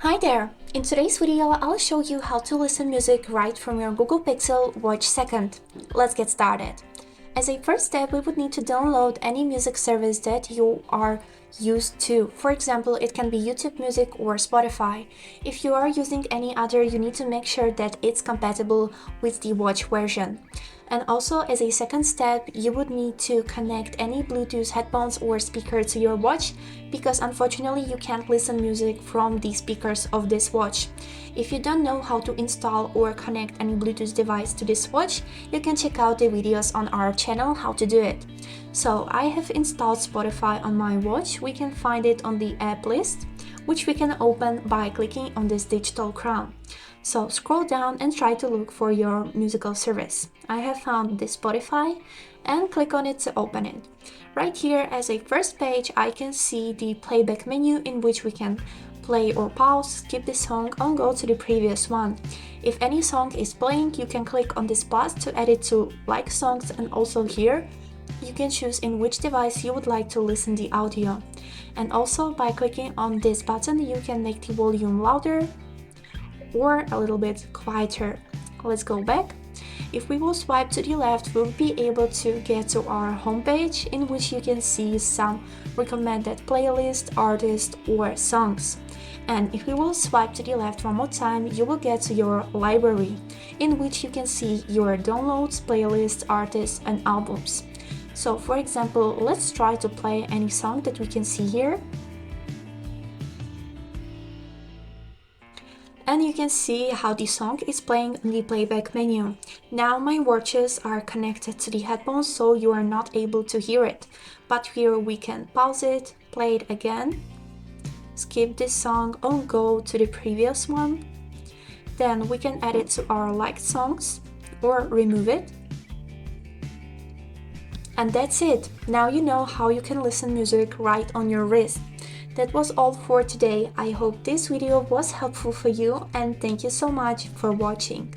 Hi there! In today's video, I'll show you how to listen music right from your Google Pixel Watch 2nd. Let's get started. As a first step, we would need to download any music service that you are used to. For example, it can be YouTube Music or Spotify. If you are using any other, you need to make sure that it's compatible with the watch version. And also, as a second step, you would need to connect any Bluetooth headphones or speaker to your watch, because unfortunately you can't listen music from the speakers of this watch. If you don't know how to install or connect any Bluetooth device to this watch, you can check out the videos on our channel how to do it. So I have installed Spotify on my watch. We can find it on the app list, which we can open by clicking on this digital crown. So scroll down and try to look for your musical service. I have found this Spotify and click on it to open it. Right here as a first page, I can see the playback menu in which we can play or pause, skip the song, or go to the previous one. If any song is playing, you can click on this plus to add it to like songs, and also here you can choose in which device you would like to listen the audio. And also by clicking on this button, you can make the volume louder or a little bit quieter. Let's go back. If we will swipe to the left, we'll be able to get to our homepage, in which you can see some recommended playlist, artists, or songs. And if we will swipe to the left one more time, you will get to your library, in which you can see your downloads, playlists, artists, and albums. So for example, let's try to play any song that we can see here. And you can see how the song is playing in the playback menu. Now my watches are connected to the headphones, so you are not able to hear it. But here we can pause it, play it again, skip this song, or go to the previous one. Then we can add it to our liked songs or remove it. And that's it. Now you know how you can listen music right on your wrist. That was all for today. I hope this video was helpful for you, and thank you so much for watching.